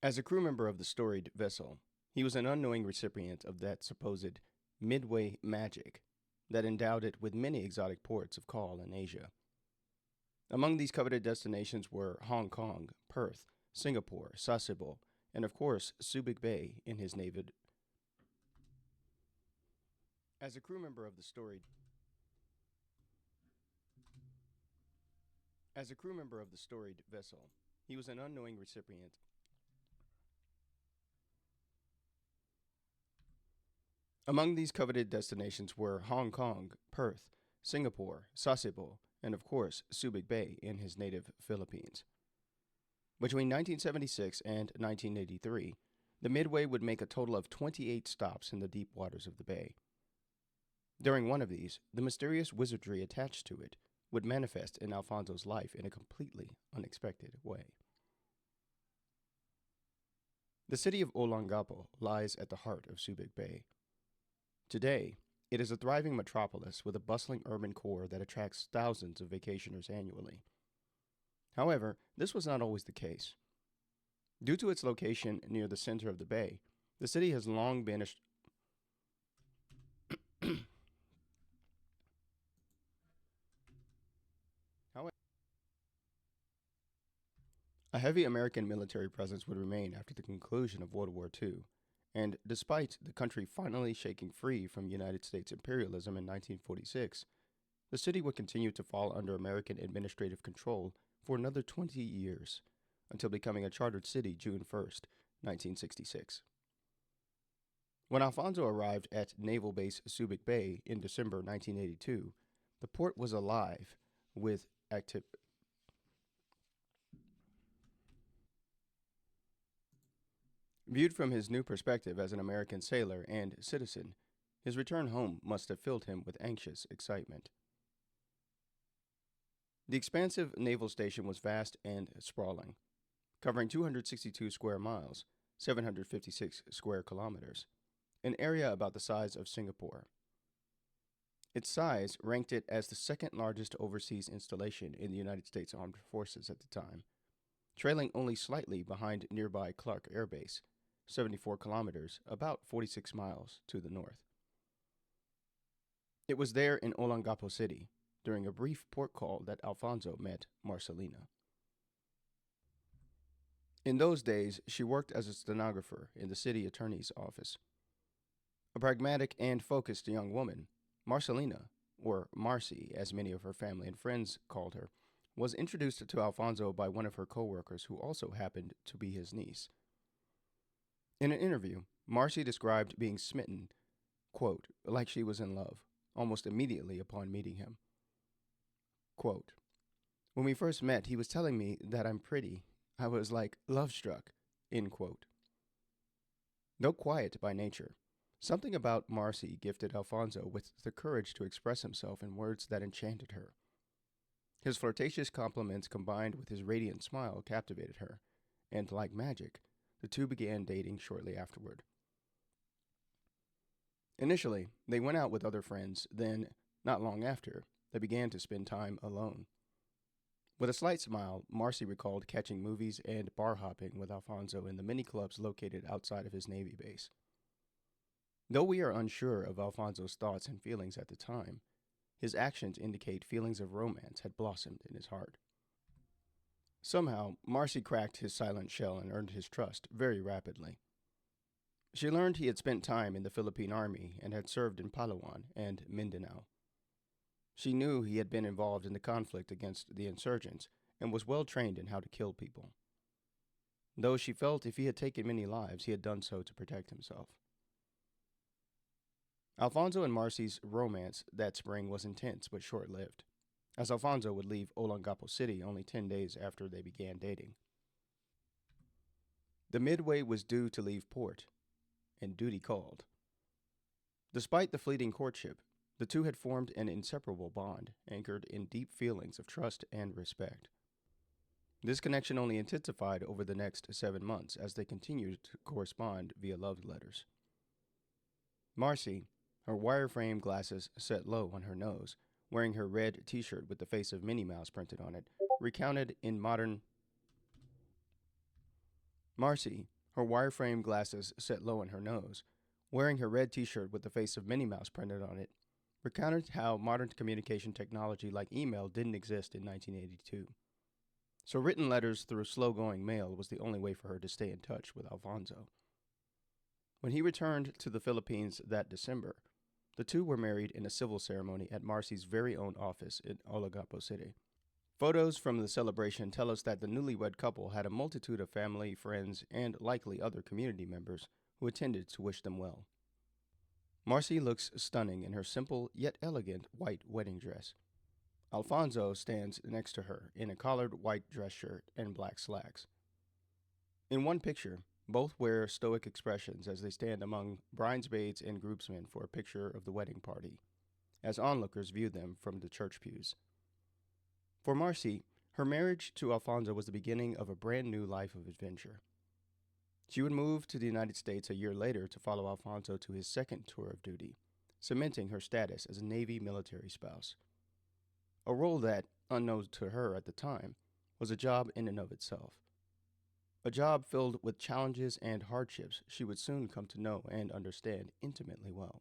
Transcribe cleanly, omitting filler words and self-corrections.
As a crew member of the storied vessel, he was an unknowing recipient of that supposed midway magic that endowed it with many exotic ports of call in Asia. Among these coveted destinations were Hong Kong, Perth, Singapore, Sasebo, and of course Subic Bay in his native. As a crew member of the storied As a crew member of the storied vessel, he was an unknowing recipient. Among these coveted destinations were Hong Kong, Perth, Singapore, Sasebo, and of course Subic Bay in his native Philippines. Between 1976 and 1983, the Midway would make a total of 28 stops in the deep waters of the bay. During one of these, the mysterious wizardry attached to it would manifest in Alfonso's life in a completely unexpected way. The city of Olongapo lies at the heart of Subic Bay. Today, it is a thriving metropolis with a bustling urban core that attracts thousands of vacationers annually. However, this was not always the case. Due to its location near the center of the bay, the city has long been a heavy American military presence would remain after the conclusion of World War II, and despite the country finally shaking free from United States imperialism in 1946, the city would continue to fall under American administrative control for another 20 years, until becoming a chartered city June 1st, 1966. When Alfonso arrived at Naval Base Subic Bay in December 1982, the port was alive with activity. Viewed from his new perspective as an American sailor and citizen, his return home must have filled him with anxious excitement. The expansive naval station was vast and sprawling, covering 262 square miles, 756 square kilometers, an area about the size of Singapore. Its size ranked it as the second largest overseas installation in the United States Armed Forces at the time, trailing only slightly behind nearby Clark Air Base, 74 kilometers, about 46 miles to the north. It was there in Olongapo City, during a brief port call, that Alfonso met Marcelina. In those days, she worked as a stenographer in the city attorney's office. A pragmatic and focused young woman, Marcelina, or Marcy as many of her family and friends called her, was introduced to Alfonso by one of her co-workers who also happened to be his niece. In an interview, Marcy described being smitten, quote, like she was in love, almost immediately upon meeting him. Quote, when we first met, he was telling me that I'm pretty. I was like love-struck, end quote. Though quiet by nature, something about Marcy gifted Alfonso with the courage to express himself in words that enchanted her. His flirtatious compliments combined with his radiant smile captivated her, and like magic, the two began dating shortly afterward. Initially, they went out with other friends, then, not long after, they began to spend time alone. With a slight smile, Marcy recalled catching movies and bar hopping with Alfonso in the many clubs located outside of his Navy base. Though we are unsure of Alfonso's thoughts and feelings at the time, his actions indicate feelings of romance had blossomed in his heart. Somehow, Marcy cracked his silent shell and earned his trust very rapidly. She learned he had spent time in the Philippine Army and had served in Palawan and Mindanao. She knew he had been involved in the conflict against the insurgents and was well trained in how to kill people. Though she felt if he had taken many lives, he had done so to protect himself. Alfonso and Marcy's romance that spring was intense but short-lived, as Alfonso would leave Olongapo City only 10 days after they began dating. The Midway was due to leave port, and duty called. Despite the fleeting courtship, the two had formed an inseparable bond, anchored in deep feelings of trust and respect. This connection only intensified over the next 7 months as they continued to correspond via love letters. Marcy, her wireframe glasses set low on her nose, wearing her red t-shirt with the face of Minnie Mouse printed on it, recounted in modern Marcy, her wireframe glasses set low on her nose, wearing her red t-shirt with the face of Minnie Mouse printed on it, recounted how modern communication technology like email didn't exist in 1982. So written letters through slow-going mail was the only way for her to stay in touch with Alfonso. When he returned to the Philippines that December, the two were married in a civil ceremony at Marcy's very own office in Olongapo City. Photos from the celebration tell us that the newlywed couple had a multitude of family, friends, and likely other community members who attended to wish them well. Marcy looks stunning in her simple yet elegant white wedding dress. Alfonso stands next to her in a collared white dress shirt and black slacks. In one picture, both wear stoic expressions as they stand among bridesmaids and groomsmen for a picture of the wedding party, as onlookers view them from the church pews. For Marcy, her marriage to Alfonso was the beginning of a brand new life of adventure. She would move to the United States a year later to follow Alfonso to his second tour of duty, cementing her status as a Navy military spouse. A role that, unknown to her at the time, was a job in and of itself. A job filled with challenges and hardships she would soon come to know and understand intimately well.